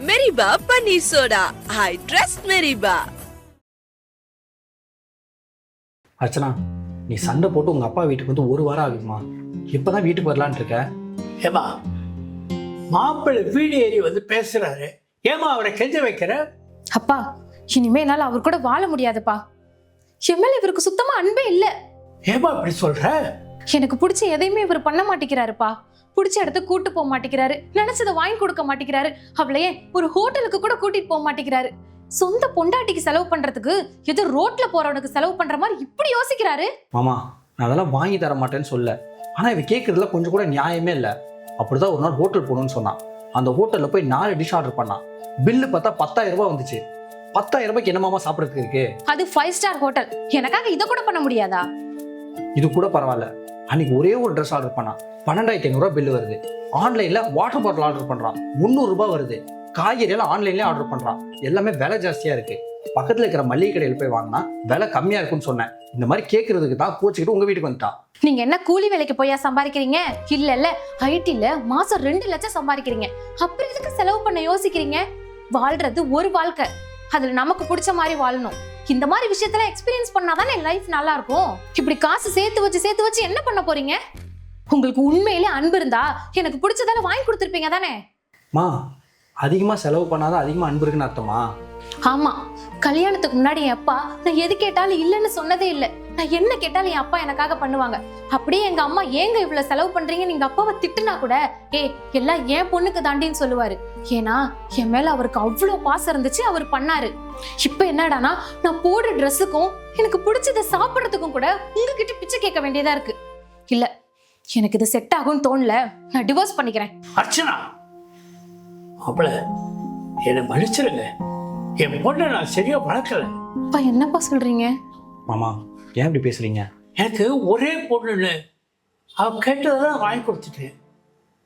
மெரிபா பன்னீர் soda. I trust மெரிபா. அர்ச்சனா, நீ சண்டை போட்டு உங்க அப்பா வீட்டுக்கு வந்து 1 வாரம் ஆகுமா? இப்பதான் வீட்டுக்கு வரலான் இருக்க. ஏமா மாப்பிள்ளை வீடு ஏறி வந்து பேசுறாரு, ஏமா அவரை கெஞ்ச வைக்கிற? அப்பா, இனிமே என்னால அவர் கூட வாழ முடியாதுப்பா. என் மேல இவருக்கு சுத்தமா அன்பே இல்ல. ஏமா அப்படி சொல்ற? எனக்கு பிடிச்ச எதையுமே இவர் பண்ண மாட்டேங்கிறாருப்பா. பிடிச்ச இடத்துக்கு கூட்டு போக மாட்டேங்கிறாரு, நினைச்சதை வாங்கி கொடுக்க மாட்டேங்கிறாரு, அவளையே ஒரு ஹோட்டலுக்கு கூட கூட்டிட்டு போக மாட்டேங்கிறாரு. சொந்த பொண்டாட்டிக்கு செலவு பண்றதுக்கு ஏதோ ரோட்ல போறவனுக்கு செலவு பண்ற மாதிரி இப்படி யோசிக்கிறாரு. மாமா, நான் அதெல்லாம் வாங்கி தர மாட்டேன்னு சொல்ல, ஆனா இவ கேட்கறதுல கொஞ்சம் கூட நியாயமே இல்லை. அப்படிதான் ஒரு நாள் ஹோட்டல் போகணும்னு சொன்னான். அந்த ஹோட்டல்ல போய் 4 டிஷ் ஆர்டர் பண்ணான். பில்லு பார்த்தா 10,000 ரூபாய் வந்துச்சு. 10,000 ரூபாய்க்கு என்ன மாமா சாப்பிடறதுக்கு இருக்கு? அது 5 ஸ்டார் ஹோட்டல். எனக்காக இதை கூட பண்ண முடியாதா? இது கூட பரவாயில்ல. அன்னைக்கு ஒரே ஒரு ட்ரெஸ் ஆர்டர் பண்ணான், 12,500 ரூபாய் பில்லு வருது. ஆன்லைன்ல வாட்டர் பாட்டில் ஆர்டர் பண்றான், 300 ரூபாய் வருது. காய்கறி எல்லாம் ஆன்லைன்லயே ஆர்டர் பண்றான். எல்லாமே விலை ஜாஸ்தியா இருக்கு. பக்கத்துல இருக்கிற மளிகை கடையில் போய் வாங்கினா விலை கம்மியா இருக்குன்னு சொன்னேன். இந்த மாதிரி கேட்கறதுக்கு தான் கோச்சிக்கிட்டு உங்க வீட்டுக்கு வந்துட்டான். நீங்க என்ன கூலி வேலைக்கு போயா சம்பாதிக்கிறீங்க? இல்ல ஐடில மாசம் 2 லட்சம் சம்பாதிக்கிறீங்க. அப்புறம் எதுக்கு செலவு பண்ண யோசிக்கிறீங்க? வாழ்றது ஒரு வாழ்க்கை, அதுல நமக்கு பிடிச்ச மாதிரி வாழணும். இந்த மாதிரி விஷயத்துல எக்ஸ்பீரியன்ஸ் பண்ணாதானே லைஃப் நல்லா இருக்கும். இப்படி காசு சேர்த்து வச்சு என்ன பண்ண போறீங்க? உங்களுக்கு உண்மையிலே அன்பு இருந்தா எனக்கு பிடிச்சதால வாங்கி கொடுத்துருப்பீங்க தானே? மா, அதிகமா செலவு பண்ணாதான் அதிகமா அன்பு இருக்குன்னு அர்த்தமா? ஆமா, கல்யாணத்துக்கு முன்னாடி என் அப்பா நான் எது கேட்டாலும் இல்லைன்னு சொன்னதே இல்லை. நான் என்ன கேட்டாலும் என் அப்பா எனக்காக பண்ணுவாங்க. அப்படியே எங்க அம்மா ஏங்க இவ்வளவு செலவு பண்றீங்க நீங்க அப்பாவை திட்டுனா கூட எல்லாம் என் பொண்ணுக்கு தாண்டின்னு சொல்லுவாரு. ஏன்னா என் மேல அவருக்கு அவ்வளவு பாசம் இருந்துச்சு, அவர் பண்ணாரு. இப்ப என்னடானா நான் போடுற ட்ரெஸ்ஸுக்கும் எனக்கு பிடிச்சதை சாப்பிடறதுக்கும் கூட உங்ககிட்ட பிச்சை கேட்க வேண்டியதா இருக்கு. இல்ல, எனக்கு இது செட் ஆகும்னு தோணல, நான் டிவோர்ஸ் பண்ணிக்கிறேன். அர்ச்சனா, அப்பள என்னை மன்னிச்சிருங்க. என் பொண்ணை நான் சரியா வளர்க்கல. அப்பா என்னப்பா சொல்றீங்க? மாமா, ஏன் இப்படி பேசுறீங்க? எனக்கு ஒரே பொண்ணுன்னு அவ கேட்டதான் வாங்கி கொடுத்துட்டேன்.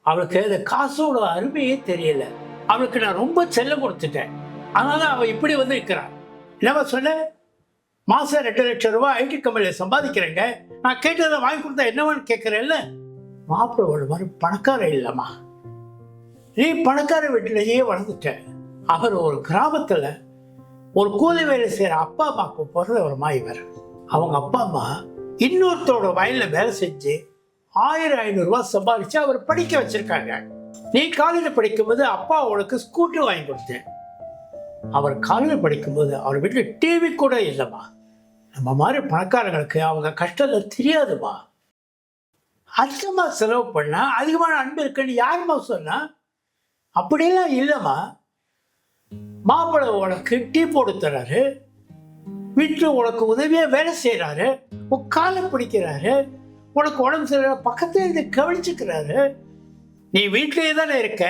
அவளுக்கு அந்த காசோட அருமையே தெரியல. அவளுக்கு நான் ரொம்ப செல்லம் கொடுத்துட்டேன். அதனால அவ இப்படி வந்து இருக்கிறான். என்னவா சொன்ன? மாசம் 2 லட்சம் ரூபாய் ஐடி கம்பெனியில் சம்பாதிக்கிறேங்க, நான் கேட்டதை வாங்கி கொடுத்தா என்னவான்னு கேட்கறேன்ல. மாப்பிள்ளை ஒரு மாதிரி பணக்கார இல்லைம்மா. நீ பணக்கார வீட்டிலேயே வளர்ந்துட்ட. அவர் ஒரு கிராமத்துல ஒரு கூலி வேலை செய்யற அப்பா அம்மாவுக்கு பிறந்தவருமா இவர். அவங்க அப்பா அம்மா இன்னொருத்தரோட வயல்ல வேலை செஞ்சு 1000-500 ரூபாய் சம்பாதிச்சு அவர் படிக்க வச்சிருக்காங்க. நீ காலேஜ் படிக்கும்போது அப்பா அவனுக்கு ஸ்கூட்டர் வாங்கி கொடுத்தேன். அவர் காலேஜ் படிக்கும்போது அவர் வீட்டில் டிவி கூட இல்லைம்மா. நம்ம மாதிரி பணக்காரங்களுக்கு அவங்க கஷ்டம் தெரியாதுமா. அதிகமாக செலவு பண்ணா அதிகமான அன்பு இருக்குன்னு யாருமா சொன்னா? அப்படியெல்லாம் இல்லைம்மா. மாப்பிள்ளை உனக்கு டீ போட்டு தர்றாரு, வீட்டில் உனக்கு உதவியாக வேலை செய்கிறாரு, காலை பிடிக்கிறாரு, உனக்கு உடம்பு சரியில்லை பக்கத்துல இருந்து கவனிச்சுக்கிறாரு. நீ வீட்டிலேயே தானே இருக்க,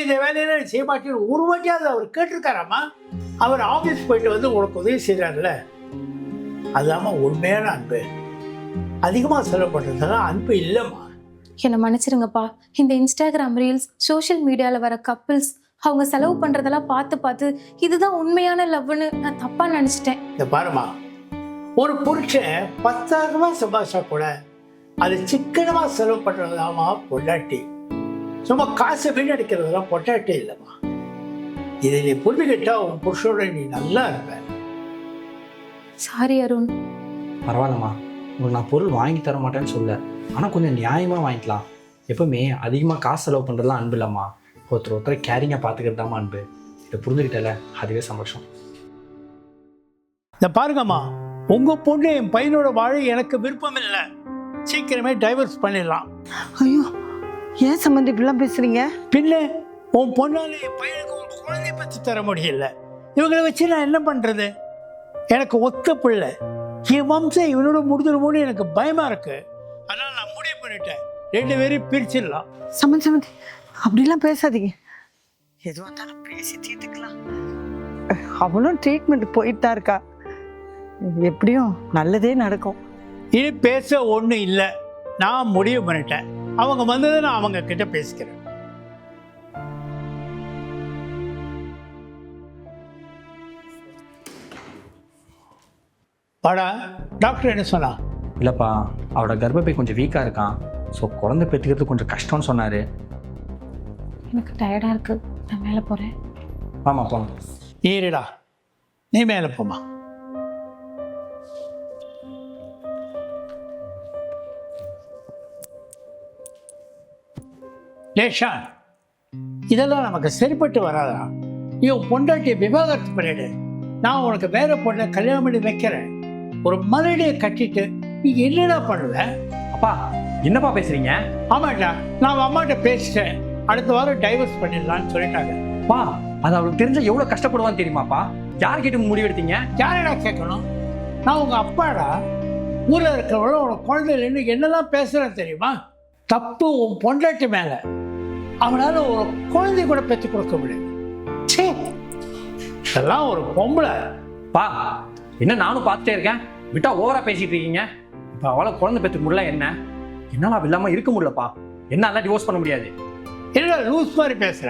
இந்த வேலையெல்லாம் செய்ய மாட்டேன்னு ஒரு வாட்டியாவது அவர் கேட்டிருக்காராம்மா? அவர் ஆஃபீஸ் போயிட்டு வந்து உனக்கு உதவி செய்கிறாருல்ல, அதுதாம்மா உண்மையான அன்பு. அதிகமாக செலவு பண்ணுறதுலாம் அன்பு இல்லைம்மா. என்னை மன்னிச்சிருங்கப்பா. இந்த இன்ஸ்டாகிராம் ரீல்ஸ், சோஷியல் மீடியாவில் வர கப்பிள்ஸ் அவங்க செலவு பண்றதெல்லாம் பார்த்து இதுதான் உண்மையான லவ்னு நான் தப்பா நினைச்சிட்டேன். இந்த பாருமா, ஒரு புருஷன் 10,000 ரூபாய் சம்பாதிச்சா கூட அது சிக்கனமா செலவு பண்றதுதாமா பொண்டாட்டி. சும்மா காசை வீணடிக்கிறதுலாம் பொண்டாட்டி இல்லைம்மா. இதை நீ புரிஞ்சுக்கிட்டா உன் புருஷோட நீ நல்லா இருப்ப. சாரி அருண். பரவாயில்லம்மா, உங்களுக்கு நான் பொருள் வாங்கி தர மாட்டேன்னு சொல்ல, ஆனால் கொஞ்சம் நியாயமாக வாங்கிக்கலாம். எப்பவுமே அதிகமாக காசு செலவு பண்ணுறதுலாம் அன்பு இல்லைம்மா. ஒருத்தரை கேரிங்காக பார்த்துக்கிட்டாமா அன்பு. இதை புரிஞ்சுக்கிட்டல, அதுவே சந்தோஷம். இந்த பாருங்கம்மா, உங்க பொண்ணு என் பையனோட வாழ எனக்கு விருப்பம் இல்லை. சீக்கிரமே டைவர்ஸ் பண்ணிடலாம். ஐயோ, ஏன் சம்பந்தி இப்படிலாம் பேசுறீங்க? பின்ன உன் பொண்ணால என் பையனுக்கு ஒரு குழந்தைய பற்றி தர முடியல. இவங்களை வச்சு நான் என்ன பண்றது? எனக்கு ஒத்த பிள்ளை, என் வம்சம் இவனோட முடிஞ்சிருமோன்னு எனக்கு பயமா இருக்கு. அதனால நான் முடிவு பண்ணிட்டேன், 2 பேரையும் பிரிச்சிடலாம். சம்பந்தி அப்படிலாம் பேசாதீங்க. எதுவாக இருந்தாலும் பேசி தீர்த்துக்கலாம். அவளும் ட்ரீட்மெண்ட் போயிட்டு தான் இருக்கா. எப்படியும் நல்லதே நடக்கும். இனி பேச ஒன்றும் இல்லை, நான் முடிவு பண்ணிட்டேன். அவங்க வந்ததை நான் அவங்க கிட்ட பேசிக்கிறேன். வாடா, டாக்டர் என்ன சொன்னா? இல்லைப்பா, அவரோட கர்ப்பப்பை கொஞ்சம் வீக்காக இருக்கான். ஸோ குழந்தை பெற்றுக்கிறது கொஞ்சம் கஷ்டம்னு சொன்னார். எனக்கு டயர்டாக இருக்கு, நான் மேலே போகிறேன். ஆமாம் போகலாம். ஈரடா நீ மேலே போமா. லேஷான், இதெல்லாம் நமக்கு சரிப்பட்டு வராதா? இவன் பொண்டாட்டியை விவாகரத்து பண்ணிடு, நான் உனக்கு வேற பொண்ணை கல்யாணம் பண்ணி வைக்கிறேன். ஒரு மறுபடியை கட்டிட்டு நீ என்னடா பண்ணுவ? அப்பா என்னப்பா பேசுறீங்க? ஆமாட்டா, நான் அம்மாட்ட பேசிட்டேன், அடுத்த வாரம் டைவர்ஸ் பண்ணிடலான்னு சொல்லிட்டாங்க. பா அது அவளுக்கு தெரிஞ்ச எவ்வளவு கஷ்டப்படுவான்னு தெரியுமாப்பா? யார்கிட்ட முடிவெடுத்தீங்க? யாரடா கேட்கணும்? நான் உங்க அப்பாடா. ஊர்ல இருக்கிறவள உனக்கு குழந்தை இல்லைன்னு என்னெல்லாம் பேசுறேன் தெரியுமா? தப்பு உன் பொண்டாட்டி மேல. அவனால ஒரு குழந்தை கூட பெற்று கொடுக்க முடியாது. சே, இதெல்லாம் ஒரு பொம்பளை. பா என்ன நானும் பார்த்துட்டே இருக்கேன், விட்டா ஓவரா பேசிட்டு இருக்கீங்க. இப்போ அவளை குழந்தை பெற்றுக்க முடியல, என்ன என்னால அவ இல்லாம இருக்க முடியலப்பா. என்னால டிவோர்ஸ் பண்ண முடியாது. என்னடா லூஸ் மாதிரி பேசுற?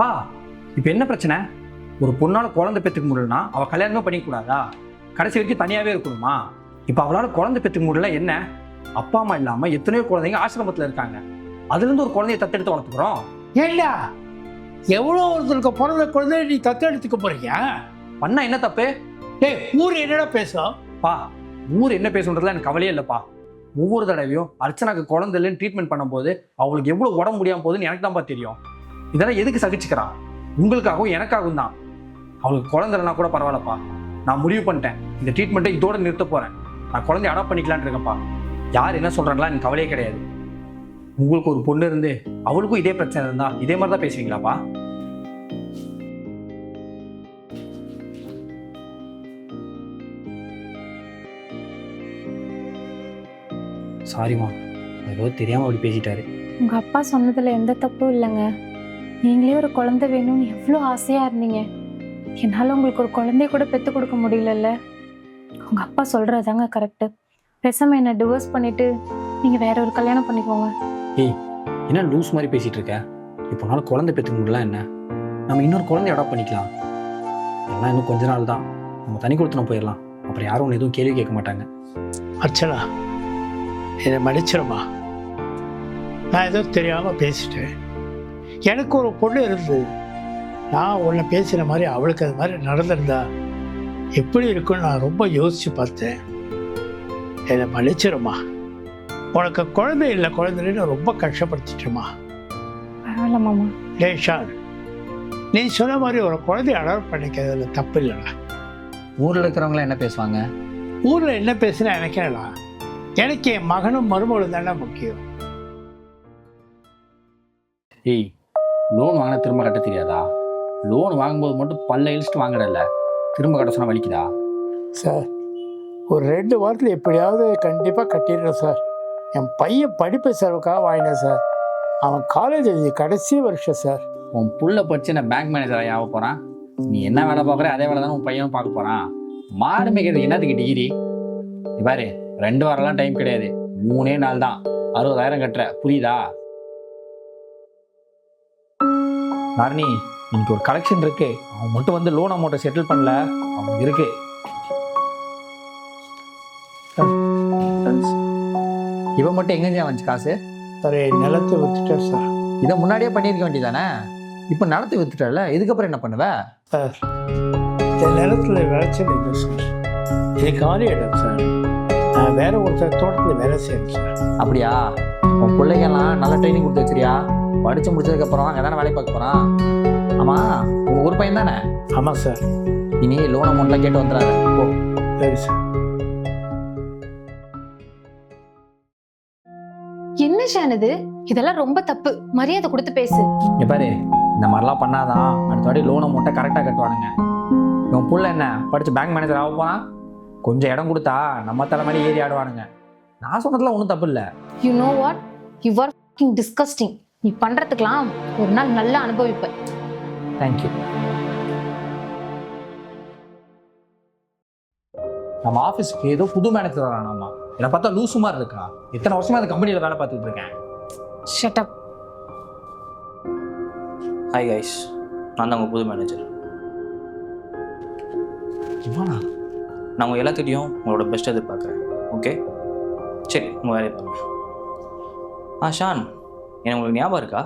பா இப்போ என்ன பிரச்சனை? ஒரு பொண்ணால குழந்தை பெற்றுக்க முடியலன்னா அவ கல்யாணமே பண்ணிக்க கூடாதா? கடைசி வரைக்கும் தனியாவே இருக்கணுமா? இப்போ அவளால குழந்தை பெற்றுக்க முடியல என்ன? அப்பா அம்மா இல்லாம எத்தனையோ குழந்தைங்க ஆசிரமத்துல இருக்காங்க. அதுல இருந்து ஒரு குழந்தைய தத்தெடுத்து வளர்த்துக்கிறோம். ஏண்டா எவ்வளோ ஒருத்தருக்கு பிறந்த குழந்தைய நீ தத்தெடுத்துக்க போறீங்க? பண்ணா என்ன தப்பு? டேய், ஊர் என்னடா பேசும்? பா ஊர் என்ன பேசுன்றதுல எனக்கு கவலையே இல்லைப்பா. ஒவ்வொரு தடவையும் அர்ச்சனாக்கு குழந்தை இல்லைன்னு ட்ரீட்மெண்ட் பண்ணும்போது அவளுக்கு எவ்வளவு உடம்பு முடியாம போகுதுன்னு எனக்கு தான்ப்பா தெரியும். இதெல்லாம் எதுக்கு சகிச்சுக்கிறான்? உங்களுக்காகவும் எனக்காகவும் தான். அவளுக்கு குழந்தை இல்லைனா கூட பரவாயில்லப்பா. நான் முடிவு பண்ணிட்டேன், இந்த ட்ரீட்மெண்ட்டை இதோட நிறுத்த போறேன். நான் குழந்தைய அடாப்ட் பண்ணிக்கலான்னு இருக்கேன்ப்பா. யார் என்ன சொல்றாங்களா எனக்கு கவலையே கிடையாது. உங்களுக்கு ஒரு பொண்ணு இருந்து அவளுக்கும் இதே பிரச்சனை இருந்தா இதே மாதிரி தான் பேசுவீங்களாப்பா? சாரிம்மா, ஏதோ தெரியாம அப்படி பேசிட்டாரு. உங்க அப்பா சொன்னதுல எந்த தப்பும் இல்லைங்க. நீங்களே ஒரு குழந்தை வேணும்னு எவ்வளோ ஆசையா இருந்தீங்க. என்னால உங்களுக்கு ஒரு குழந்தைய கூட பெற்று கொடுக்க முடியலல்ல. உங்க அப்பா சொல்றதாங்க கரெக்டு. பேசாம என்ன டிவோர்ஸ் பண்ணிட்டு நீங்க வேற ஒரு கல்யாணம் பண்ணிக்கோங்க. ஏய் என்ன லூஸ் மாதிரி பேசிட்டு இருக்க? இப்போ நாள் குழந்தை பெற்றுக்க முடியல என்ன? நம்ம இன்னொரு குழந்தைய அடாப்ட் பண்ணிக்கலாம். எல்லாம் இன்னும் கொஞ்ச நாள் தான். நம்ம தனி கொடுத்து போயிடலாம். அப்புறம் யாரும் ஒன்று எதுவும் கேள்வி கேட்க மாட்டாங்க. அர்ச்சனா, என்னை மன்னிச்சிருமா. நான் ஏதோ தெரியாம பேசிட்டேன். எனக்கு ஒரு பொண்ணு இருந்தது. நான் உன்னை பேசுகிற மாதிரி அவளுக்கு அது மாதிரி நடந்திருந்தா எப்படி இருக்குன்னு நான் ரொம்ப யோசிச்சு பார்த்தேன். என்னை மன்னிச்சிருமா. உனக்கு குழந்தை இல்லை குழந்தைன்னு ரொம்ப கஷ்டப்படுத்திட்டேம்மா. பரவாயில்ல மாமா. லேஷான், நீ சொன்ன மாதிரி ஒரு குழந்தைய அடாப்ட் பண்ணிக்கிறதுல தப்பு இல்லைடா. ஊரில் இருக்கிறவங்களாம் என்ன பேசுவாங்க? ஊரில் என்ன பேசுனா எனக்கு என்னடா? எனக்கு என் மகனும் மருமகளும் தானே முக்கியம். ஏய், லோன் வாங்கினா திரும்ப கட்ட தெரியாதா? லோன் வாங்கும்போது மட்டும் பல்ல இழிச்சிட்டு வாங்குறல்ல, திரும்ப கட்ட சொன்னா வலிக்குதா? சார், ஒரு 2 வாரத்தில் எப்படியாவது கண்டிப்பாக கட்டிடுறேன் சார். என் பையன் படிப்பு செலவுக்காக வாங்கினேன் சார். அவன் காலேஜ் கடைசி வருஷம் சார். உன் புள்ள படிச்சு நான் பேங்க் மேனேஜர் ஆக போகிறான். நீ என்ன வேலை பார்க்குற அதே வேலை தானே உன் பையனும் பார்க்க போகிறான். மாடு மேய்க்கிறது என்னத்துக்கு டிகிரி? நீ பாரு, 2 வாரம்லாம் டைம் கிடையாது, 3 நாள் தான். 60,000 கட்டுற, புரியுதா? நாரணி, இன்னைக்கு ஒரு கலெக்ஷன் இருக்கு. அவன் மட்டும் வந்து லோன் அமௌண்ட்டை செட்டில் பண்ணல. அவன் இருக்கு. இவன் மட்டும் எங்கேருந்து வந்துச்சு காசு? சார், நிலத்தை வித்துட்டேன் சார். இதை முன்னாடியே பண்ணியிருக்க வேண்டியதானே? இப்போ நிலத்தை வித்துட்டல, இதுக்கப்புறம் என்ன பண்ணுவ? சார், இந்த நிலத்தில் விளைச்சல் இல்லை சார். இது காலி இடம் சார். நான் வேற ஒருத்தர் தோட்டத்தில் வேலை செய்யணும் சார். அப்படியா? உன் பிள்ளைங்கெல்லாம் நல்ல ட்ரைனிங் கொடுத்து வச்சிருக்கியா? படித்து முடிச்சதுக்கப்புறம் அங்கே தானே வேலை பார்க்க போகிறான். ஆமாம், உங்கள் ஒரு பையன் தானே? ஆமாம் சார். இனி லோன் அமௌண்ட்லாம் கேட்டு வந்துடாத. ஓ சரி சார். என்ன ஷான் இது? இதெல்லாம் ரொம்ப தப்பு. மரியாதை கொடுத்து பேசு. இங்க பாரு, இந்த மாதிரிலாம் பண்ணாதான் அடுத்த வாட்டி லோன் அமௌண்ட்டை கரெக்டாக கட்டுவானுங்க. இவன் புள்ள என்ன படித்து பேங்க் மேனேஜர் ஆக போனா? கொஞ்சம் இடம் கொடுத்தா நம்ம தலைமையில ஏறி ஆடுவானுங்க. நான் சொன்னதுல ஒன்றும் தப்பு இல்லை. You know what, you are fucking disgusting. நீ பண்றதுக்கெல்லாம் ஒரு நாள் நல்லா அனுபவிப்ப. தேங்க்யூ. நம்ம ஆஃபீஸ்க்கு ஏதோ புது மேனேஜர் வரானாமா. என்னை பார்த்தா லூசு மாதிரி இருக்கா? இத்தனை வருஷமா அந்த கம்பெனியில் வேலை பார்த்துட்டு இருக்கேன். Shut up. ஹாய் கைஸ், நான் தான் உங்கள் புது மேனேஜர். இவனா? நான் உங்கள் எல்லாத்துட்டையும் உங்களோட பெஸ்ட் எதிர்பார்க்குறேன். ஓகே, சரி, உங்கள் வேலையை பாருங்கள். ஷான், எனக்கு உங்களுக்கு ஞாபகம் இருக்கா?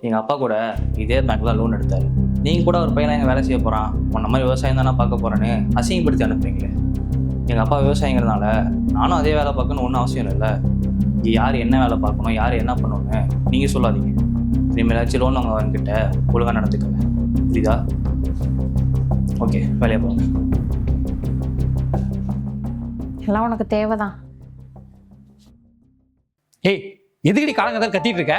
எங்கள் அப்பா கூட இதே பேங்க்கில் லோன் எடுத்தார். நீங்கள் கூட ஒரு பையனை எங்கள் வேலை செய்ய போகிறான், உன்ன மாதிரி விவசாயம் தானே பார்க்க போகிறேன்னு அசிங்கப்படுத்தி அனுப்புறீங்களே. எங்கள் அப்பா விவசாயிங்கிறதுனால நானும் அதே வேலை பார்க்கணுன்னு ஒன்றும் அவசியம் இல்லை. இங்கே யார் என்ன வேலை பார்க்கணும், யார் என்ன பண்ணணும்னு நீங்கள் சொல்லாதீங்க. இனிமேலாச்சும் லோன் அவங்க அவன்கிட்ட ஒழுங்காக நடந்துக்கங்க, புரியுதா? ஓகே, வேலையை போங்க. எல்லாம் உனக்கு தேவைதான். ஏய், எதுக்கடி காலங்கத்தால் கத்திட்டு இருக்க?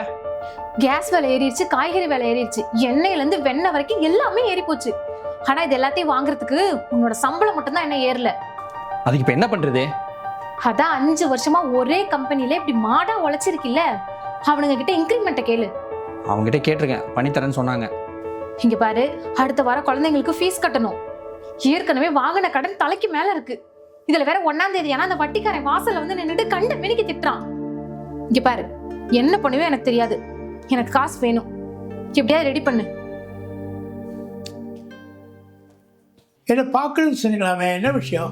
கேஸ் விலை ஏறிடுச்சு, காய்கறி விலை ஏறிடுச்சு, எண்ணெயில இருந்து வெண்ணெய் வரைக்கும் எல்லாமே ஏறி போச்சு. ஆனா இது எல்லாத்தையும் வாங்குறதுக்கு உன்னோட சம்பளம் மட்டும்தான் என்ன ஏறல. அதுக்கு இப்ப என்ன பண்றது? அதான் 5 வருஷமா ஒரே கம்பெனில இப்படி மாடா உழைச்சிருக்கில்ல, அவனுங்க கிட்ட இன்கிரிமெண்ட்டை கேளு. அவங்ககிட்ட கேட்டிருக்கேன், பண்ணித்தரேன்னு சொன்னாங்க. இங்க பாரு, அடுத்த வாரம் குழந்தைங்களுக்கு ஃபீஸ் கட்டணும். ஏற்கனவே வாங்கின கடன் தலைக்கு மேல இருக்கு. இதுல வேற 1ஆம் தேதி ஆனா அந்த வட்டிக்காரன் வாசல்ல வந்து நின்னுட்டு கண்ட மினிக்கு திட்டுறான். இங்க பாரு, என்ன பண்ணுவே எனக்கு தெரியாது, எனக்கு காசு வேணும், எப்படியாவது ரெடி பண்ணு. என்ன பார்க்கணும்னு சொன்னீங்களாமே, என்ன விஷயம்?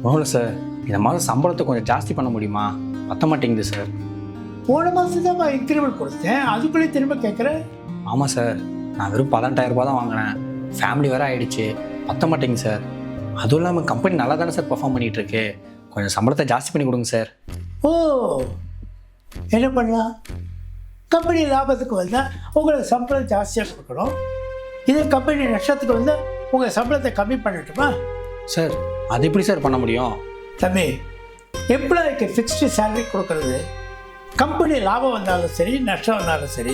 ஒன்றும் சார், இந்த மாதம் சம்பளத்தை கொஞ்சம் ஜாஸ்தி பண்ண முடியுமா? பத்த மாட்டேங்குது சார். போன மாதம் தான் இன்க்ரிமெண்ட் கொடுத்தேன், அதுக்குள்ளே திரும்ப கேட்குறேன். ஆமாம் சார், நான் வெறும் 18,000 ரூபாய் தான் வாங்கினேன். ஃபேமிலி வேற ஆயிடுச்சு, பத்த மாட்டேங்குது சார். அதுவும் இல்லாமல் கம்பெனி நல்லா தானே சார் பெர்ஃபார்ம் பண்ணிட்டு இருக்கு. கொஞ்சம் சம்பளத்தை ஜாஸ்தி பண்ணி கொடுங்க சார். ஓ, என்ன பண்ணலாம்? கம்பெனி லாபத்துக்கு வந்தால் உங்களுக்கு சம்பளம் ஜாஸ்தியாக கொடுக்கணும். இதே கம்பெனி நஷ்டத்துக்கு வந்தால் உங்கள் சம்பளத்தை கம்மி பண்ணட்டுமா? சார், அது எப்படி சார் பண்ண முடியும்? தம்பி, எம்ப்ளாய்க்கு ஃபிக்ஸ்டு சேலரி கொடுக்கறது, கம்பெனி லாபம் வந்தாலும் சரி நஷ்டம் வந்தாலும் சரி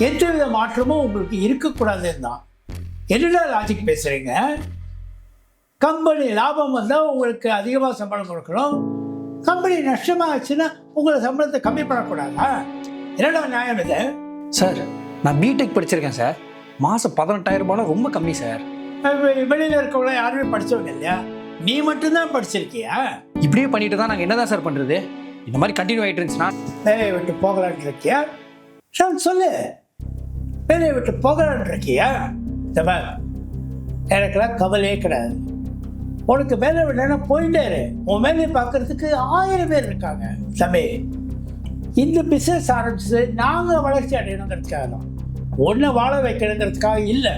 எந்தவித மாற்றமும் உங்களுக்கு இருக்கக்கூடாதுன்னு தான். என்னடா லாஜிக் பேசுகிறீங்க? கம்பெனி லாபம் வந்தால் உங்களுக்கு அதிகமாக சம்பளம் கொடுக்கணும், கம்பெனி நஷ்டமாகச்சுன்னா உங்களை சம்பளத்தை கம்மி பண்ணக்கூடாதா? என்னடா நியாயம் இது? சார், நான் பிடெக் படிச்சிருக்கேன் சார். மாதம் 18,000 ரூபாய் ரொம்ப கம்மி சார். வெளியில் இருக்கவங்கள யாருமே படித்தவங்க இல்லையா? நீ மட்டும்தான் படிச்சிருக்கியா? இப்படியே பண்ணிட்டு தான் நாங்கள் என்னதான் சார் பண்ணுறது? இந்த மாதிரி கண்டினியூ ஆகிட்டு இருந்துச்சுன்னா வேலையை விட்டு போகலான்னு இருக்கியா? சொல்லு, வேலையை விட்டு போகலான்னு இருக்கியா? எனக்கெல்லாம் கவலையே கிடையாது. உனக்கு வேலை விடலைன்னா போயிட்டே இரு. உன் வேலையை பார்க்கறதுக்கு 1000 பேர் இருக்காங்க. தம்பி, இந்த பிஸ்னஸ் ஆரம்பிச்சது நாங்கள் வளர்ச்சி அடையணுங்கிறதுக்காக தான், ஒன்றை வாழ வைக்கணுங்கிறதுக்காக இல்லை.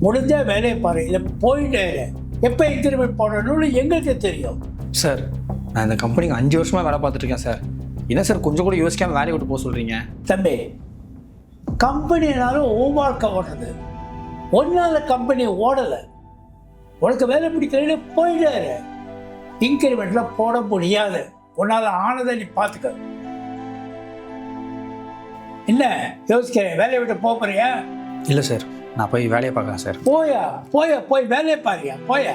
முடிஞ்ச வேலையை பாரு, இல்லை போயிட்டே இரு. எப்போ இன்க்ரிமெண்ட் போடணும்னு எங்களுக்கு தெரியும். சார், நான் இந்த கம்பெனிக்கு 5 வருஷமாக வேலை பார்த்துட்ருக்கேன் சார். என்ன சார் கொஞ்சம் கூட யோசிக்காமல் வேலையை விட்டு போக சொல்கிறீங்க? தம்பி, கம்பெனினாலும் வாழ்க்கை ஓடுறது, ஒன்னால கம்பெனி ஓடலை. உனக்கு வேலை பிடிக்கல போயிடாரு. இன்கிரிமெண்ட்லாம் போட முடியாது, உன்னால ஆனதை நீ பார்த்துக்க. என்ன யோசிக்கிறேன்? வேலையை விட்டு போறியா? இல்லை சார், நான் போய் வேலையை பார்க்குறேன் சார். போய் வேலையை பாருயா, போயா.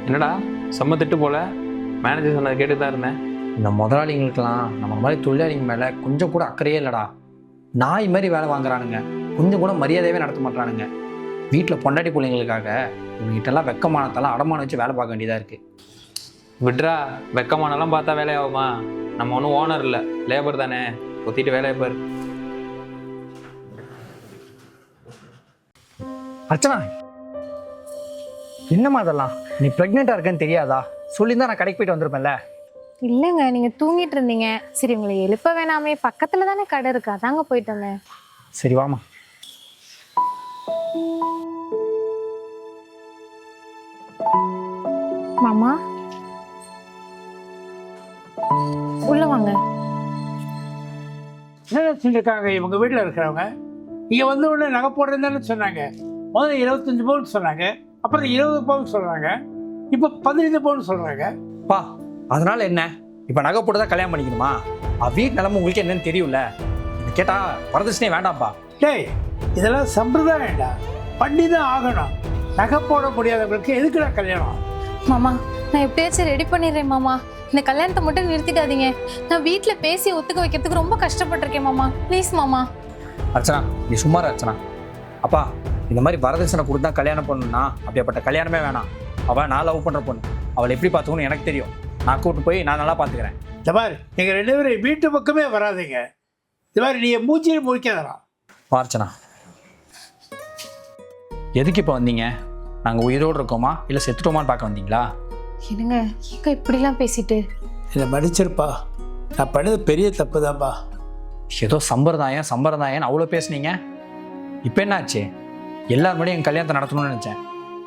என்னடா செம்ம திட்டு போல? மேனேஜர் சொன்னதை கேட்டு தான் இருந்தேன். இந்த முதலாளிங்களுக்கெல்லாம் நம்ம மாதிரி தொழிலாளிங்க மேலே கொஞ்சம் கூட அக்கறையே இல்லைடா. நாய் மாதிரி வேலை வாங்குறானுங்க, கொஞ்சம் கூட மரியாதையாகவே நடத்த மாட்டானுங்க. வீட்டில் பொண்டாட்டி பிள்ளைங்களுக்காக இவங்ககிட்டலாம் வெக்கமானத்தெல்லாம் அடமானம் வச்சு வேலை பார்க்க வேண்டியதாக இருக்குது. விட்ரா, வெக்கமானலாம் பார்த்தா வேலையாகுமா? நம்ம ஒன்றும் ஓனர் இல்லை, லேபர் தானே, ஒத்திட்டு வேலையை பாரு. அர்ச்சனா, என்னம்மா அதெல்லாம்? நீ ப்ரெக்னெண்ட்டாக இருக்கேன்னு தெரியாதா? சொல்லியிருந்தா நான் கடைக்கு போயிட்டு வந்திருப்பேன்ல. இல்லைங்க, நீங்க தூங்கிட்டு இருந்தீங்க. சரி, உங்களை எழுப்ப வேணாமே, பக்கத்துல தானே கடை இருக்கு, அதாங்க போயிட்டு வந்தேன். சரி வாமா. மாமா, உள்ள வாங்க. என்ன சொல்லியிருக்காங்க இவங்க வீட்டில் இருக்கிறவங்க? இங்கே வந்த உடனே நகை போடுறதுன்னு சொன்னாங்க. முதல்ல 25 பவுன் சொன்னாங்க, அப்புறம் 20 பவுன் சொல்கிறாங்க, இப்போ 15 பவுன் சொல்கிறாங்க. பா, அதனால என்ன? இப்போ நகை போட்டு தான் கல்யாணம் பண்ணிக்கணுமா? வீட்டு நிலமை உங்களுக்கு என்னன்னு தெரியும்ல. இதை கேட்டால் வரதட்சணையே வேண்டாம்ப்பா. டேய், இதெல்லாம் சம்பிரதாயம்டா, பண்ணி தான் ஆகணும். நகை போட முடியாதவங்களுக்கு எதுக்குடா கல்யாணம்? மாமா, நான் எப்படியாச்சும் ரெடி பண்ணிடுறேன் மாமா. இந்த கல்யாணத்தை மட்டும் நிறுத்திடாதீங்க. நான் வீட்டுல பேசி ஒத்துக்க வைக்கிறதுக்கு ரொம்ப கஷ்டப்பட்டிருக்கேன் மாமா. ப்ளீஸ் மாமா. அர்ச்சனா, நீ சும்மா இரு அர்ச்சனா. அப்பா, இந்த மாதிரி வரதட்சணை கொடுத்து தான் கல்யாணம் பண்ணணும்னா அப்படியாப்பட்ட கல்யாணமே வேணாம். அவள் நான் லவ் பண்ணுற பொண்ணு, அவளை எப்படி பார்த்துக்கணும் எனக்கு தெரியும். நான் கூப்பிட்டு போய் நான் நல்லா பார்த்துக்கிறேன். இந்த மாதிரி நீங்கள் 2 பேரும் வீட்டு பக்கமே வராதிங்க. இந்த மாதிரி நீ மூச்சியை முடிக்காதலாம். அர்ச்சனா, எதுக்கு இப்போ வந்தீங்க? நாங்கள் உயிரோடு இருக்கோமா இல்லை செத்துட்டோமான்னு பார்க்க வந்தீங்களா? என்னங்க ஏங்க இப்படிலாம் பேசிட்டு? என்னை மன்னிச்சிருப்பா, நான் பண்ணது பெரிய தப்பு தான்ப்பா. ஏதோ சம்பிரதாயம் அவ்வளோ பேசுனீங்க. இப்போ என்னாச்சு? எல்லாரும் முன்னாடியும் என் கல்யாணத்தை நடத்தணும்னு நினச்சேன்.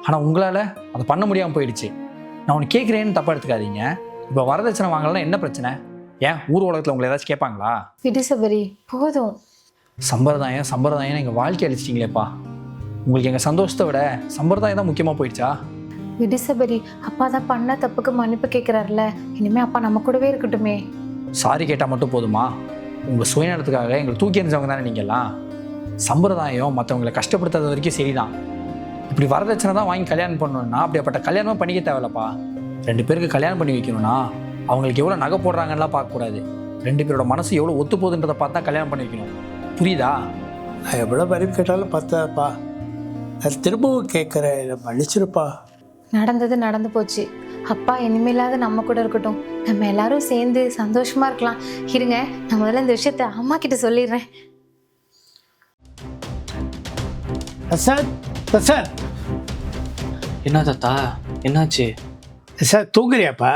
ஆனால் உங்களால் அதை பண்ண முடியாமல் போயிடுச்சு. நான் ஒன்று கேட்குறேன்னு தப்பாக எடுத்துக்காதீங்க. இப்போ வரதட்சணை வாங்கலாம் என்ன பிரச்சனை? ஏன் ஊர் உலகத்தில் உங்களை ஏதாச்சும் கேட்பாங்களா? விடு சபரி, போதும். சம்பிரதாயம் எங்கள் வாழ்க்கை அழிச்சிட்டிங்களேப்பா. உங்களுக்கு எங்கள் சந்தோஷத்தை விட சம்பிரதாயம் தான் முக்கியமாக போயிடுச்சா? விடு சபரி, அப்பா தான் பண்ண தப்புக்கு மன்னிப்பு கேட்குறாருல, இனிமே அப்பா நம்ம கூடவே இருக்கட்டுமே. சாரி கேட்டால் மட்டும் போதுமா? உங்கள் சுயநலத்துக்காக எங்களை தூக்கி எறிஞ்சவங்க தானே நீங்கள்லாம். சம்பிரதாயம் மற்றவங்களை கஷ்டப்படுத்துறது வரைக்கும் சரிதான். இப்படி வரதட்சணை தான் வாங்கி கல்யாணம் பண்ணணும்னா அப்படியாப்பட்ட கல்யாணமாக பண்ணிக்க தேவையில்லப்பா. 2 பேருக்கு கல்யாணம் பண்ணி வைக்கணும்னா அவங்களுக்கு எவ்வளோ நகை போடுறாங்கலாம் பார்க்கக்கூடாது. 2 பேரோட மனசு எவ்வளோ ஒத்து போகுதுன்றதை பார்த்து தான் கல்யாணம் பண்ணி வைக்கணும். புரியுதா? நான் எவ்வளோ மன்னிப்பு கேட்டாலும் பார்த்தாப்பா. நான் திரும்பவும் கேட்குறேன், என்னை மன்னிச்சிருப்பா. நடந்தது நடந்து போச்சு. அப்பா இனிமேலாவது நம்ம கூட இருக்கட்டும். நம்ம எல்லாரும் சேர்ந்து சந்தோஷமா இருக்கலாம். இருங்க, நான் முதல்ல இந்த விஷயத்த அம்மா கிட்ட சொல்லிடுறேன். பிரசாத், என்ன தாத்தா, என்னாச்சு? சார் தூங்குறியாப்பா?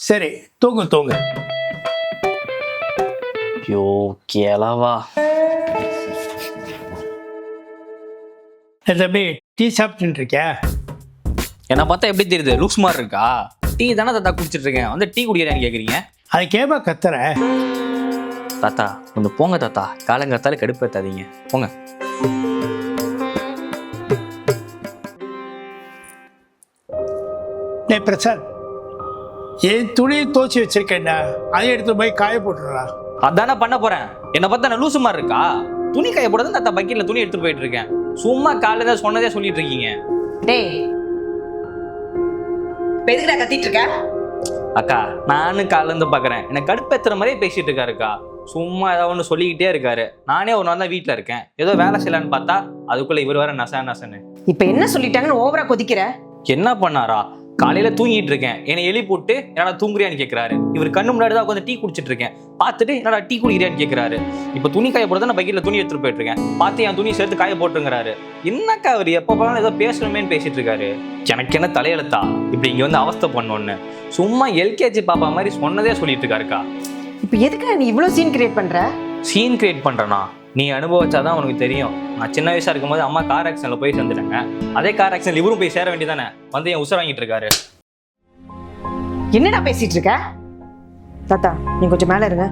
சரி, தூங்கு. ஐயோ கேளவா. தம்பி, டீ சாப்பிட்டு இருக்கியா? என்னை பார்த்தா எப்படி தெரியுது? லூக்ஸ் மாதிரி இருக்கா? டீ தானே தாத்தா குடிச்சிட்டு இருக்கேன், வந்து டீ குடிக்கிறேன்னு கேட்குறீங்க? அதுக்கேமா கத்துற? தாத்தா கொஞ்சம் போங்க தாத்தா, காலங்காத்தால கடுப்பேத்தாதீங்க, போங்க. பிரசாத், என் துணியை துவச்சி வச்சிருக்கேன்டா, அதை எடுத்து போய் காய போட்டுடுறா. அதானே பண்ண போறேன். என்னை பார்த்தா நான் லூசு மாதிரி இருக்கா? துணி காய போடுறது தாத்தா, பக்கெட்ல துணி எடுத்துட்டு போயிட்டு இருக்கேன். சும்மா காலையில சொன்னதே சொல்லிட்டு இருக்கீங்க. டேய், எதுக்குடா கத்திட்டு இருக்க? அக்கா நானும் காலைல இருந்து பாக்குறேன், எனக்கு கடுப்பேத்துற மாதிரியே பேசிட்டு இருக்காருக்கா. சும்மா ஏதாவது ஒன்று சொல்லிக்கிட்டே இருக்காரு. நானே ஒரு நாள் தான் வீட்டில் இருக்கேன், ஏதோ வேலை செய்யலான்னு பார்த்தா அதுக்குள்ள இவர் வேற நசன்னு. இப்ப என்ன சொல்லிட்டாங்கன்னு ஓவரா கொதிக்கிற? என்ன பண்ணாரா? காலையில தூங்கிட்டு இருக்கேன், என்னை எழுப்பி போட்டு என்னடா தூங்குறியான்னு கேட்கிறாரு. இவர் கண்ணு முன்னாடி தான் உட்காந்து டீ குடிச்சிட்டு இருக்கேன், பார்த்துட்டு என்னடா டீ குடிக்கிறியான்னு கேட்கிறாரு. இப்போ துணி காய போடுறத நான் பக்கெட்ல துணி எடுத்துட்டு போயிட்டு இருக்கேன், பார்த்து என் துணி சேர்த்து காய போட்டுங்கிறாரு. என்னக்கா அவர் எப்போ போனாலும் ஏதோ பேசணுமேன்னு பேசிட்டு இருக்காரு. எனக்கு என்ன தலையெழுத்தா இப்படி இங்க வந்து அவஸ்தை பண்ணோன்னு? சும்மா எல்கேஜி பாப்பா மாதிரி சொன்னதே சொல்லிட்டு இருக்காருக்கா. இப்ப எதுக்கு நீ இவ்வளவு சீன் கிரியேட் பண்ற? சீன் கிரியேட் பண்றேனா? நீ அனுபவிச்சாதான் உனக்கு தெரியும். நான் சின்ன வயசா இருக்கும்போது அம்மா கார் ஆக்சிடென்ட்ல போய் சேர்ந்துட்டாங்க. அதே கார் ஆக்சிடென்ட்ல இவரும் போய் சேர வேண்டியதானே, வந்து என் உசுர வாங்கிட்டு இருக்காரு. என்னடா பேசிட்டு இருக்க? தாத்தா நீ கொஞ்சம் மேல இருங்க.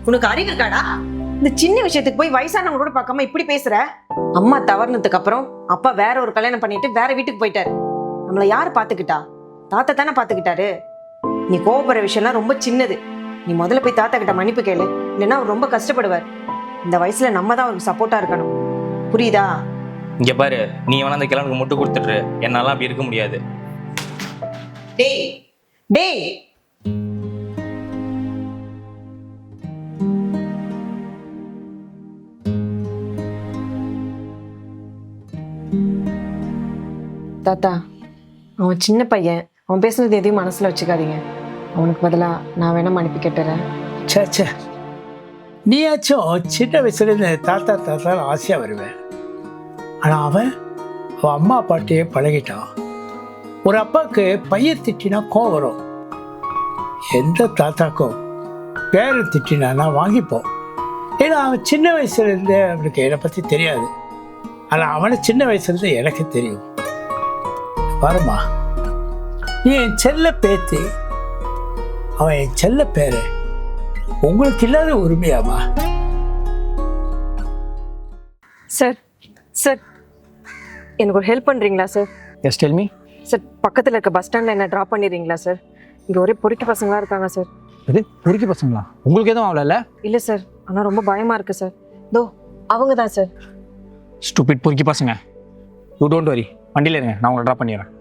உனக்கு அறிவு இருக்காடா? இந்த சின்ன விஷயத்துக்கு போய் வயசானவங்க கூட பார்க்காம இப்படி பேசுற? அம்மா தவறுனதுக்கு அப்புறம் அப்பா வேற ஒரு கல்யாணம் பண்ணிட்டு வேற வீட்டுக்கு போயிட்டாரு. நம்மள யாரு பாத்துக்கிட்டா? தாத்தா தானே பாத்துக்கிட்டாரு. நீ கோவப்படுற விஷயம்லாம் ரொம்ப சின்னது. நீ முதல்ல போய் தாத்தா கிட்ட மன்னிப்பு கேளு, இல்லைன்னா அவர் ரொம்ப கஷ்டப்படுவார். இந்த வயசுல நம்ம தான் அவருக்கு சப்போர்ட்டா இருக்கணும், புரியுதா? இங்க பாரு, நீ வேணா அந்த கிழனுக்கு முட்டு கொடுத்துட்டு, என்னால அப்படி இருக்க முடியாது. டேய் டேய், தாத்தா அவன் சின்ன பையன், அவன் பேசுனது எதையும் மனசுல வச்சுக்காதீங்க. அவனுக்கு பதிலா நான் வேணா மன்னிப்பு கேட்டுறேன். சே, நீயாச்சும் சின்ன வயசுல இருந்து தாத்தா தாத்தா ஆசையா வருவேன். ஆனா அவன் அம்மா அப்பாட்டையே பழகிட்டான். ஒரு அப்பாவுக்கு பையன் திட்டினா கோவம் வரும். எந்த தாத்தாக்கும் பேரன் திட்டினானா வாங்கிப்போம். ஏன்னா அவன் சின்ன வயசுல இருந்தே அவனுக்கு என்னை பத்தி தெரியாது. ஆனா அவனை சின்ன வயசுல இருந்து எனக்கு தெரியும். பாருமா, நீ என் செல்ல பேத்தி, அவன் என் செல்ல பேரு. உங்களுக்கு இல்லாத உரிமையாமா? சார் சார், எனக்கு ஒரு ஹெல்ப் பண்றீங்களா sir? Yes tell me. Sir பக்கத்துல இருக்க பஸ் ஸ்டாண்ட்ல என்ன டிராப் பண்ணிடுறீங்களா சார்? இங்க ஒரே பொறுக்கி பசங்களா இருக்காங்க சார். இது பொறுக்கி பசங்களா? உங்களுக்கு எதுவும் ஆகல? இல்ல சார், ஆனா ரொம்ப பயமா இருக்கு சார். தோ அவங்க தான் சார். ஸ்டூபிட் பொறுக்கி பசங்க. யூ டோன்ட் வரி, வண்டியில் இருங்க, நான் உங்களை ட்ராப் பண்ணிடுறேன்.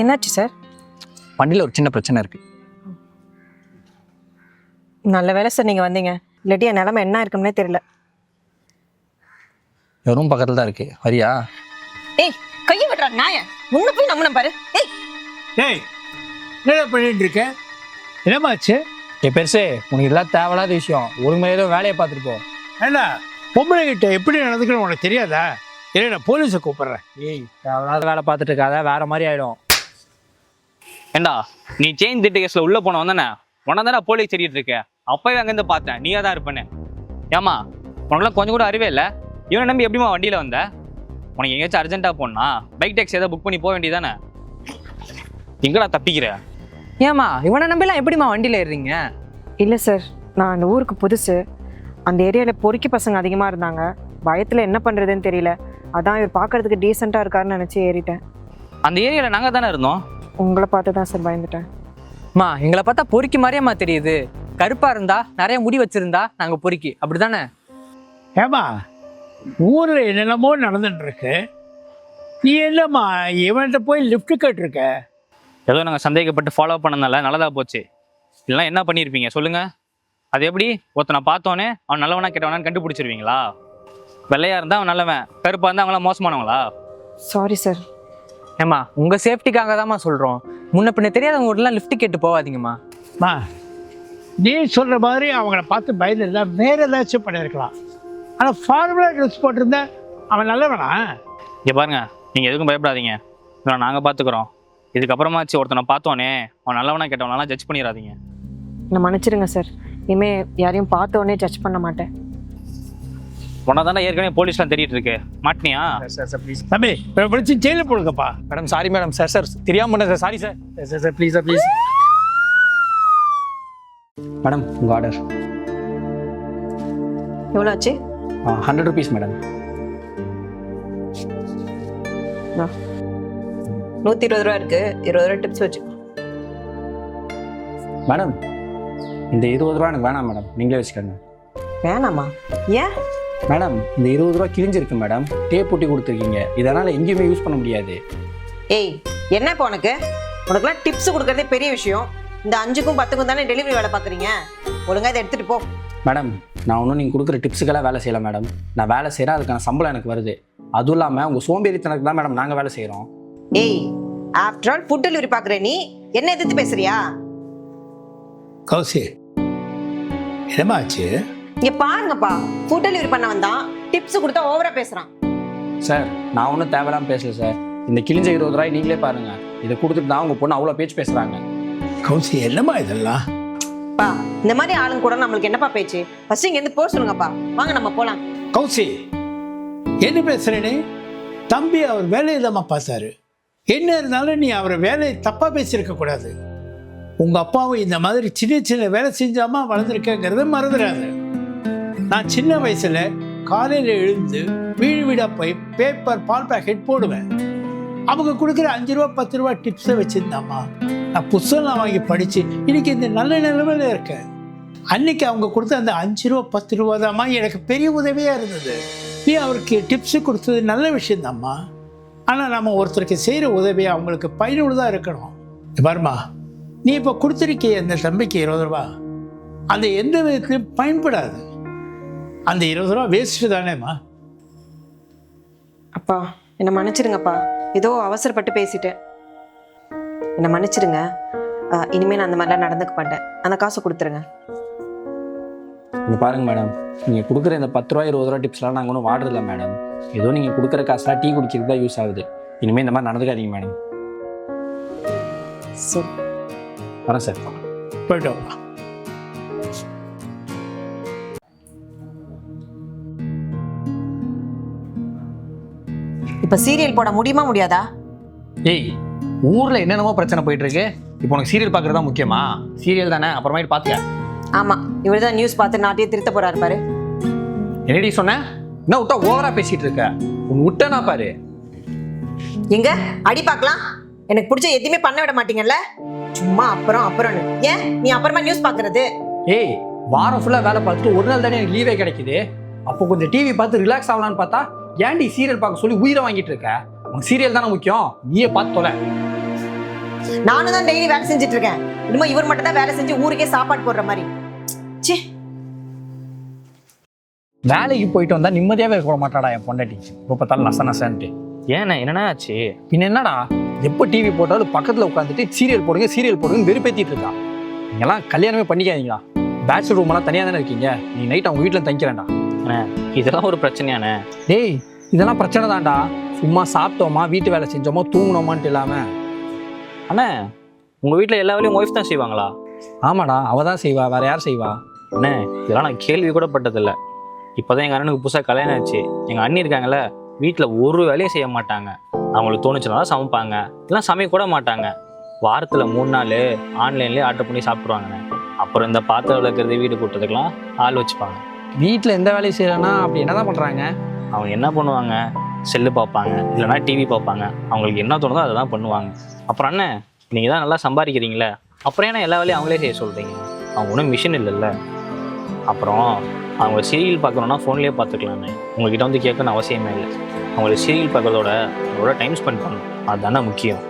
என்னாச்சு சார்? வண்டியில் ஒரு சின்ன பிரச்சனை இருக்கு. நல்ல வேலை சார் நீங்க வந்தீங்க, இல்லாட்டி என் நிலைமை என்ன இருக்குன்னே தெரியல. என் ரூம் பக்கத்தில் தான் இருக்கு, வரியா? ஏய் கையை விடுறா நாய, முன்ன போய் நம்மளும் பாரு. ஏய் டேய் என்ன பண்ணிட்டு இருக்க? என்னமாச்சு? பெருசு, உனக்கு இதெல்லாம் தேவையில்லாத விஷயம். ஒழுங்கு ஏதோ வேலையை பார்த்துட்டு போ. ஏண்டா பொம்பளை கிட்ட எப்படி நடந்துக்கணும் உனக்கு தெரியாதா? இல்லை நான் போலீஸை கூப்பிடுறேன். ஏய், தேவையில்லாத வேலை பார்த்துட்டு இருக்காத, வேற மாதிரி ஆயிடும். ஏண்டா நீ செயின் திட்டு கேஸ்ல உள்ள போன வந்தானே, உன தானே போலீஸ் தேடிட்டு இருக்க. அப்பவே அங்கேருந்து பார்த்தேன் நீயா தான் இருப்பேன்னு. ஏமா உனக்குலாம் கொஞ்சம் கூட அறிவே இல்லை? இவனை நம்பி எப்படிமா வண்டியில வந்த? உனக்கு எங்கேயாச்சும் அர்ஜென்ட்டாக போனா பைக் டாக்ஸி ஏதாவது புக் பண்ணி போக வேண்டியதானே? எங்கடா தப்பிக்கிற? ஏமா இவனை நம்பிலாம் எப்படிமா வண்டியில் ஏறுறீங்க? இல்லை சார், நான் அந்த ஊருக்கு புதுசு. அந்த ஏரியாவில் பொறுக்கி பசங்க அதிகமாக இருந்தாங்க. பயத்தில் என்ன பண்ணுறதுன்னு தெரியல. அதான் இவர் பார்க்கறதுக்கு டீசெண்டாக இருக்காருன்னு நினச்சி ஏறிட்டேன். அந்த ஏரியாவில் நாங்கள் தானே இருந்தோம். உங்களை பார்த்து தான் சார் பயந்துட்டேன். அம்மா எங்களை பார்த்தா பொறுக்கி மாதிரியேம்மா தெரியுது. கருப்பா இருந்தா, நிறைய முடி வச்சிருந்தா நாங்க பொறுக்கி, அப்படிதானே? ஏமா ஊரில் என்னென்னமோ நடந்துட்டு இருக்கு, நீ என்னம்மா இவன்கிட்ட போய் லிஃப்ட் கேட்டிருக்க? ஏதோ நாங்கள் சந்தேகப்பட்டு ஃபாலோ பண்ணனால நல்லதா போச்சு. இல்லைனா என்ன பண்ணியிருப்பீங்க சொல்லுங்க? அது எப்படி ஒருத்தனை பார்த்தோன்னே அவன் நல்லவனா கெட்டவனான்னு கண்டுபிடிச்சிருவீங்களா? வெள்ளையா இருந்தா அவன் நல்லவன், கருப்பா இருந்தா அவங்களாம் மோசமானவங்களா? Sorry sir. ஏம்மா உங்க சேஃப்டிக்காக தான்மா சொல்றோம். முன்ன பின்ன தெரியாதவங்க எல்லாம் லிஃப்ட் கேட்டு போகாதீங்கம்மா. மா நீ சொல்கிற மாதிரி அவங்கள பார்த்து பயந்துருந்தா வேற ஏதாச்சும் பண்ணியிருக்கலாம். ஆனால் ஃபார்முலா ட்ரெஸ் போட்டிருந்தா அவன் நல்லவனா? இங்கே பாருங்க, நீங்கள் எதுக்கும் பயப்படாதீங்க. இவனை நாங்கள் பார்த்துக்குறோம். இதுக்கப்புறமாச்சு ஒருத்தனை பார்த்தோன்னே அவன் நல்லவனா கெட்டவனாலாம் ஜட்ஜ் பண்ணிடாதீங்க. நான் மன்னிச்சிடுங்க சார். இனிமேல் யாரையும் பார்த்தோன்னே ஜட்ஜ் பண்ண மாட்டேன். உன்னை தானே ஏற்கனவே போலீஸ்லாம் தேடிட்டு இருக்கு, மாட்டினியா? ப்ளீஸ் தம்பி பிடிச்சி ஜெயிலில் போடுங்கப்பா. Madam, sorry madam. சார் தெரியாம பண்ண sir. Sorry sir. Sir please sir, please. Madam, உங்கள் ஆர்டர். எவ்வளோ ஆச்சு? 100 rupees மேடம். 120 ரூபா இருக்கு. 20 ரூபா டிப்ஸ் வச்சுக்கோ. மேடம், இந்த 20 ரூபா எனக்கு வேணாம் மேடம், நீங்களே வச்சுக்கோங்க. வேணாமா? ஏன்? மேடம், இந்த 20 ரூபா கிழிஞ்சிருக்கு மேடம். டேப் போட்டி கொடுத்துருக்கீங்க, இதனால் எங்கேயுமே யூஸ் பண்ண முடியாது. ஏய் என்ன இப்போ உனக்குலாம் டிப்ஸ் கொடுக்கறதே பெரிய விஷயம். இந்த 5க்கும் 10க்கும் தானே டெலிவரி வேலை பார்க்குறீங்க. ஒழுங்கா இதை எடுத்துகிட்டு போ. மேடம், நான் ஒன்றும் நீங்கள் கொடுக்குற டிப்ஸுக்கெல்லாம் வேலை செய்யலை மேடம். நான் வேலை செய்கிறேன், அதுக்கான சம்பளம் எனக்கு வருது. அதுவும் இல்லாமல் உங்கள் சோம்பேறித்தனக்கு தான் மேடம் நாங்கள் வேலை செய்கிறோம். ஏய், ஆஃப்டர் ஆல் ஃபுட் டெலிவரி பார்க்குற நீ என்ன எதிர்த்து பேசுறியா? கௌசி என்னம்மா ஆச்சு? இங்க பாருங்கப்பா, ஃபுட் டெலிவரி பண்ண வந்தான், டிப்ஸ் கொடுத்தா ஓவரா பேசுறான். சார், நான் ஒன்றும் தேவையில்லாமல் பேசல சார். இந்த கிழிஞ்ச 20 ரூபாய் நீங்களே பாருங்கள். இதை கொடுத்துட்டு தான் உங்கள் பொண்ணு அவ்வளோ பேச்சு பேசுகிறாங்க. கௌசி என்னம்மா இதெல்லாம்? பா, இந்த மாதிரி ஆளுங்க கூட நம்மளுக்கு என்னப்பா பேச்சு? ஃபர்ஸ்ட் இங்க இருந்து போக சொல்லுங்கப்பா. வாங்க நம்ம போலாம். கௌசி என்ன பேசுறேனே? தம்பி அவர் வேலையை தான் பார்த்தாரு. என்ன இருந்தாலும் நீ அவரை வேலையை தப்பா பேசியிருக்க கூடாது. உங்க அப்பாவும் இந்த மாதிரி சின்ன சின்ன வேலை செஞ்சாமா வளர்ந்துருக்கேங்கிறத மறந்துடாது. நான் சின்ன வயசுல காலையில எழுந்து வீடு வீடா போய் பேப்பர் பால் பாக்கெட் போடுவேன். அவங்க கொடுக்குற 5 ரூபா 10 ரூபா டிப்ஸை வச்சிருந்தாமா நான் புத்தகம் வாங்கி படிச்சு இன்னைக்கு இந்த நல்ல நிலைமையில இருக்கேன். அன்னைக்கு அவங்க கொடுத்த அந்த 5 ரூபா 10 ரூபா தாம்மா எனக்கு பெரிய உதவியா இருந்தது. நீ அவருக்கு டிப்ஸு கொடுத்தது நல்ல விஷயம்தாம்மா. ஆனால் நம்ம ஒருத்தருக்கு செய்கிற உதவி அவங்களுக்கு பயனுள்ளதாக இருக்கணும். பாருமா, நீ இப்போ கொடுத்துருக்கிய அந்த தம்பிக்கு 20 ரூபா அந்த எந்த விதத்துலையும் பயன்படாது. அந்த 20 ரூபா வேஸ்ட்டு தானேம்மா. அப்பா என்னை மன்னிச்சிடுங்கப்பா, ஏதோ அவசரப்பட்டு பேசிட்டேன். என்னை மன்னிச்சிடுங்க. இனிமேல் நான் அந்த மாதிரிலாம் நடந்துக்க மாட்டேன். அந்த காசை கொடுத்துருங்க. இங்கே பாருங்கள் மேடம், நீங்கள் கொடுக்குற இந்த 10 ரூபா 20 ரூபா டிப்ஸ்லாம் நாங்கள் ஒன்றும் வாடுறதில்ல மேடம். ஏதோ நீங்கள் கொடுக்குற காசுலாம் டீ குடிக்கிறது தான் யூஸ் ஆகுது. இனிமேல் இந்த மாதிரி நடந்துக்காதீங்க மேடம். சரி வரேன் சார். போய்ட்டோம். இப்போ சீரியல் போட முடியுமா முடியாதா? ஏய், ஊரில் என்னென்னமோ பிரச்சனை போயிட்டு இருக்கு. இப்போ உனக்கு சீரியல் பார்க்குறது தான் முக்கியமா? சீரியல் தானே, அப்புறமேட்டு பார்த்துக்க. ஆமா, இவர் தான் நியூஸ் பார்த்து நாட்டையே திருத்த போறாரு பாரு. என்னடி சொன்னேன்? என்ன விட்டா ஓவரா பேசிட்டு இருக்க? உன் விட்டனா பாரு. எங்க அடி பார்க்கலாம். எனக்கு பிடிச்ச எதுவுமே பண்ண விட மாட்டீங்கல்ல. சும்மா அப்புறம்னு. ஏன் நீ அப்புறமா நியூஸ் பார்க்கறது? ஏய், வாரம் ஃபுல்லாக வேலை பார்த்துட்டு ஒரு நாள் தானே எனக்கு லீவே கிடைக்குது. அப்போ கொஞ்சம் டிவி பார்த்து ரிலாக்ஸ் ஆகலான்னு பார்த்தா ஏன்டி சீரியல் பார்க்க சொல்லி உயிரை வாங்கிட்டு இருக்க? உனக்கு சீரியல் தானே முக்கியம், நீயே பார்த்து தொலை. நானும் தான் டெய்லி வேலை செஞ்சுட்டு இருக்கேன். இன்னும் இவர் மட்டும் தான் வேலை செஞ்சு ஊருக்கே சாப்பாடு போடுற மாதிரி. ச்சே. வேலைக்கு போயிட்டு வந்தா நிம்மதியாவே இருக்க மாட்டாடா என் பொண்டாட்டி. இப்போ பார்த்தாலும் நச நசன்ட்டு. ஏண்ணே என்னண்ணா ஆச்சு? பின்ன என்னடா, எப்போ டிவி போட்டாலும் பக்கத்தில் உட்காந்துட்டு சீரியல் போடுங்கன்னு வெறுப்பேற்றிட்டு இருக்கான். நீங்கெல்லாம் கல்யாணமே பண்ணிக்காதீங்களா? பேச்சுலர் ரூமெல்லாம் தனியாக தானே இருக்கீங்க. நீ நைட் அவங்க வீட்டில் தங்கிக்கிறேன்டா. இதெல்லாம் ஒரு பிரச்சனையாண்ணே? டேய், இதெல்லாம் பிரச்சனை தான்டா. சும்மா சாப்பிட்டோமா, வீட்டு வேலை செஞ்சோமா, தூங்கினோமான்ட்டு இல்லாமல். அண்ணே, உங்கள் வீட்டில் எல்லா வேலையும் ஒய்ஃப் தான் செய்வாங்களா? ஆமாடா, அவள் தான் செய்வா, வேற யார் செய்வா? அண்ணே, இதெல்லாம் நான் கேள்வி கூட பட்டதில்லை. இப்போ தான் எங்கள் அண்ணனுக்கு புதுசாக கல்யாணம் ஆச்சு. எங்கள் அண்ணி இருக்காங்களே, வீட்டில் ஒரு வேலையும் செய்ய மாட்டாங்க. அவங்களுக்கு தோணுச்சுனா தான் சமைப்பாங்க, இதெல்லாம் சமைக்க கூட மாட்டாங்க. வாரத்தில் 3 நாள் ஆன்லைன்லேயே ஆர்டர் பண்ணி சாப்பிட்ருவாங்கண்ணே. அப்புறம் இந்த பாத்திரம் விளக்குறது, வீடு கூட்டுறதுக்கெலாம் ஆள் வச்சுப்பாங்க. வீட்டில் எந்த வேலையும் செய்யலைன்னா அப்படி என்ன தான் பண்ணுறாங்க? அவங்க என்ன பண்ணுவாங்க, செல்லு பார்ப்பாங்க, இல்லைனா டிவி பார்ப்பாங்க. அவங்களுக்கு என்ன தோணுதோ அதை தான் பண்ணுவாங்க. அப்புறம் அண்ணன், நீங்கள் தான் நல்லா சம்பாதிக்கிறீங்களே, அப்புறம் ஏன்னா எல்லா வேலையும் அவங்களே செய்ய சொல்கிறீங்க? அவங்க ஒன்றும் மிஷின் இல்லைல்ல. அப்புறம் அவங்க சீரியல் பார்க்கணுன்னா ஃபோன்லேயே பார்த்துக்கலான்னு உங்கள்கிட்ட வந்து கேட்கணும்னு அவசியமே இல்லை. அவங்களுக்கு சீரியல் பார்க்குறதோட அவங்களோட டைம் ஸ்பெண்ட் பண்ணணும், அதுதானே முக்கியம்.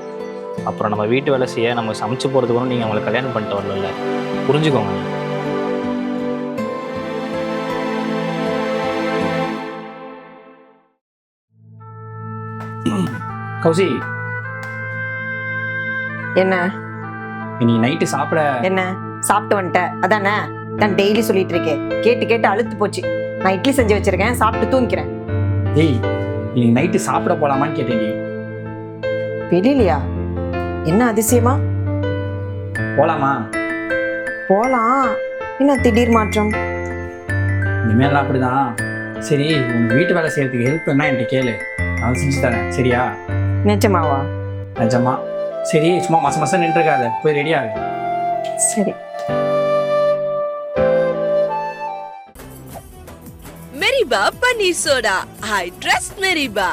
அப்புறம் நம்ம வீட்டு வேலை செய்ய நம்ம சமைச்சு போகிறதுக்கு கூட நீங்கள் அவங்களை கல்யாணம் பண்ணிட்டு வரல, புரிஞ்சுக்கோங்க. கௌசி, என்ன நீ நைட்டு சாப்பிட என்ன சாப்பிட்டு வந்துட்ட அதானே? தான் டெய்லி சொல்லிட்டு இருக்கேன், கேட்டு கேட்டு அழுத்து போச்சு. நான் இட்லி செஞ்சு வச்சிருக்கேன், சாப்பிட்டு தூங்கிக்கிறேன். ஏய், நீ நைட்டு சாப்பிட போலாமான்னு கேட்டேன். வெளியிலையா? என்ன அதிசயமா? போலாமா? போலாம். என்ன திடீர் மாற்றம்? இனிமேலாம் அப்படிதான். சரி, உங்க வீட்டு வேலை செய்யறதுக்கு ஹெல்ப் பண்ணா என்கிட்ட கேளு, நான் செஞ்சு தரேன். சரியா? நிஜமாவா? நிஜமா. சரி, சும்மா மாசம் நின்றுருக்காத, போய் ரெடியாகு. சரி. மெரிபா பன்னீர் சோடா. I trust மெரிபா.